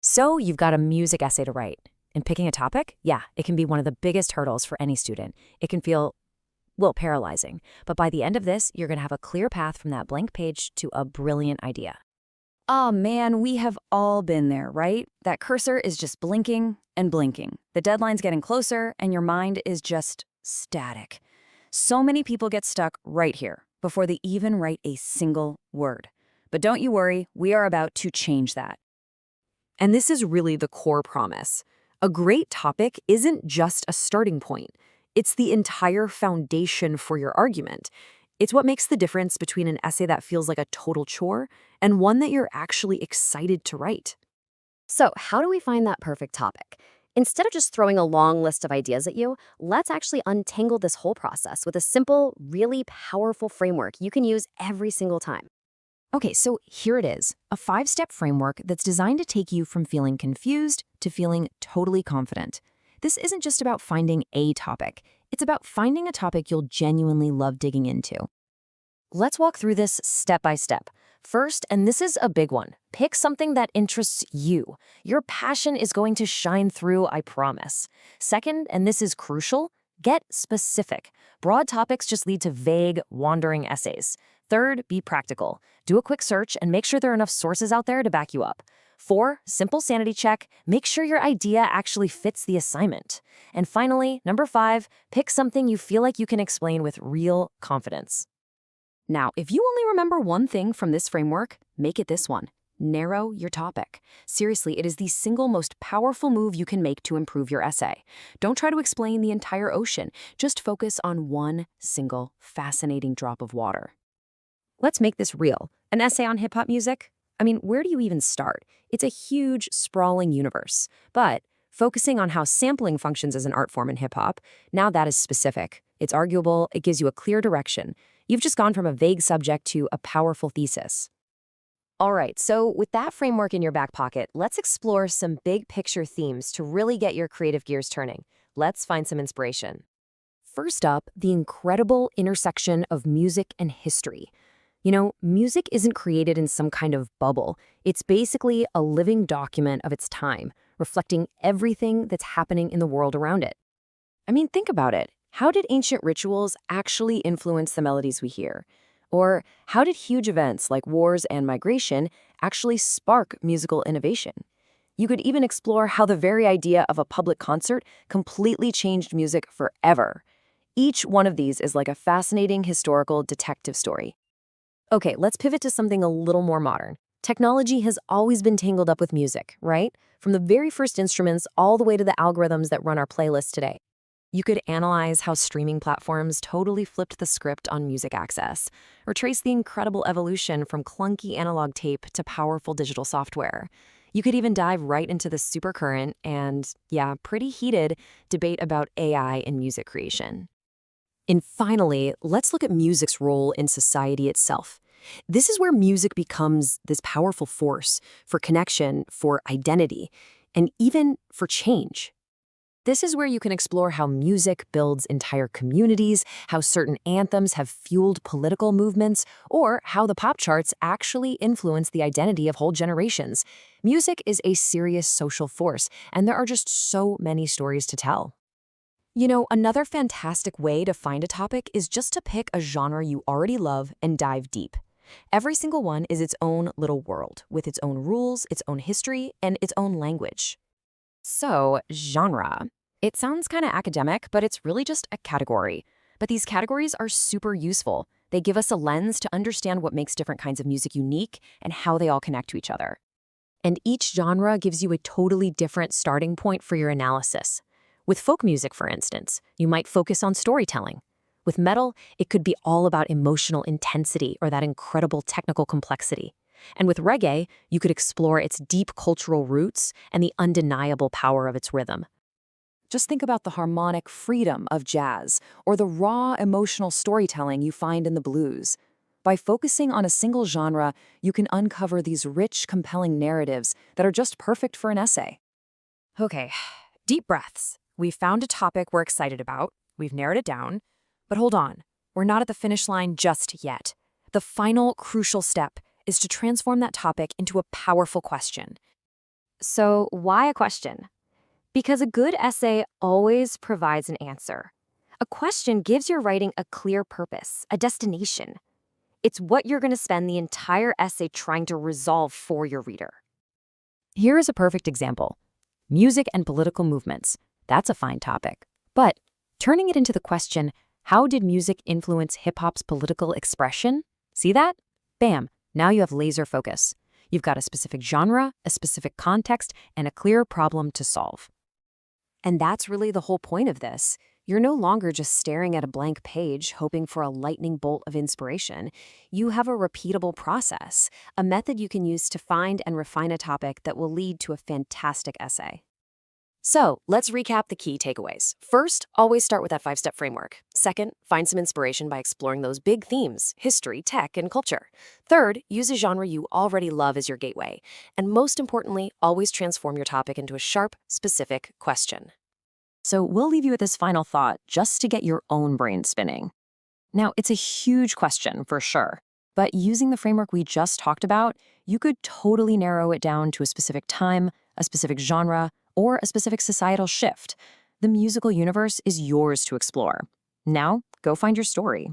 So you've got a music essay to write. And picking a topic? Yeah, it can be one of the biggest hurdles for any student. It can feel, well, paralyzing. But by the end of this, you're going to have a clear path from that blank page to a brilliant idea. Oh man, we have all been there, right? That cursor is just blinking and blinking. The deadline's getting closer, and your mind is just static. So many people get stuck right here before they even write a single word. But don't you worry, we are about to change that. And this is really the core promise. A great topic isn't just a starting point. It's the entire foundation for your argument. It's what makes the difference between an essay that feels like a total chore and one that you're actually excited to write. So, how do we find that perfect topic? Instead of just throwing a long list of ideas at you, let's actually untangle this whole process with a simple, really powerful framework you can use every single time. Okay, so here it is, a 5-step framework that's designed to take you from feeling confused to feeling totally confident. This isn't just about finding a topic. It's about finding a topic you'll genuinely love digging into. Let's walk through this step by step. First, and this is a big one, pick something that interests you. Your passion is going to shine through, I promise. Second, and this is crucial, get specific. Broad topics just lead to vague, wandering essays. Third, be practical. Do a quick search and make sure there are enough sources out there to back you up. 4, simple sanity check. Make sure your idea actually fits the assignment. And finally, number 5, pick something you feel like you can explain with real confidence. Now, if you only remember one thing from this framework, make it this one. Narrow your topic. Seriously, it is the single most powerful move you can make to improve your essay. Don't try to explain the entire ocean. Just focus on one single fascinating drop of water. Let's make this real. An essay on hip-hop music? I mean, where do you even start? It's a huge, sprawling universe. But focusing on how sampling functions as an art form in hip-hop, now that is specific. It's arguable, it gives you a clear direction. You've just gone from a vague subject to a powerful thesis. All right, so with that framework in your back pocket, let's explore some big picture themes to really get your creative gears turning. Let's find some inspiration. First up, the incredible intersection of music and history. You know, music isn't created in some kind of bubble. It's basically a living document of its time, reflecting everything that's happening in the world around it. I mean, think about it. How did ancient rituals actually influence the melodies we hear? Or how did huge events like wars and migration actually spark musical innovation? You could even explore how the very idea of a public concert completely changed music forever. Each one of these is like a fascinating historical detective story. Okay, let's pivot to something a little more modern. Technology has always been tangled up with music, right? From the very first instruments all the way to the algorithms that run our playlists today. You could analyze how streaming platforms totally flipped the script on music access, or trace the incredible evolution from clunky analog tape to powerful digital software. You could even dive right into the supercurrent and, yeah, pretty heated debate about AI in music creation. And finally, let's look at music's role in society itself. This is where music becomes this powerful force for connection, for identity, and even for change. This is where you can explore how music builds entire communities, how certain anthems have fueled political movements, or how the pop charts actually influence the identity of whole generations. Music is a serious social force, and there are just so many stories to tell. You know, another fantastic way to find a topic is just to pick a genre you already love and dive deep. Every single one is its own little world, with its own rules, its own history, and its own language. So, genre. It sounds kind of academic, but it's really just a category. But these categories are super useful. They give us a lens to understand what makes different kinds of music unique and how they all connect to each other. And each genre gives you a totally different starting point for your analysis. With folk music, for instance, you might focus on storytelling. With metal, it could be all about emotional intensity or that incredible technical complexity. And with reggae, you could explore its deep cultural roots and the undeniable power of its rhythm. Just think about the harmonic freedom of jazz or the raw emotional storytelling you find in the blues. By focusing on a single genre, you can uncover these rich, compelling narratives that are just perfect for an essay. Okay, deep breaths. We've found a topic we're excited about, we've narrowed it down, but hold on, we're not at the finish line just yet. The final crucial step is to transform that topic into a powerful question. So, why a question? Because a good essay always provides an answer. A question gives your writing a clear purpose, a destination. It's what you're going to spend the entire essay trying to resolve for your reader. Here is a perfect example. Music and political movements. That's a fine topic. But turning it into the question, how did music influence hip-hop's political expression? See that? Bam, now you have laser focus. You've got a specific genre, a specific context, and a clear problem to solve. And that's really the whole point of this. You're no longer just staring at a blank page, hoping for a lightning bolt of inspiration. You have a repeatable process, a method you can use to find and refine a topic that will lead to a fantastic essay. So, let's recap the key takeaways. First, always start with that 5-step framework. Second, find some inspiration by exploring those big themes, history, tech, and culture. Third, use a genre you already love as your gateway. And most importantly, always transform your topic into a sharp, specific question. So, we'll leave you with this final thought just to get your own brain spinning. Now, it's a huge question for sure, but using the framework we just talked about, you could totally narrow it down to a specific time, a specific genre, or a specific societal shift. The musical universe is yours to explore. Now, go find your story.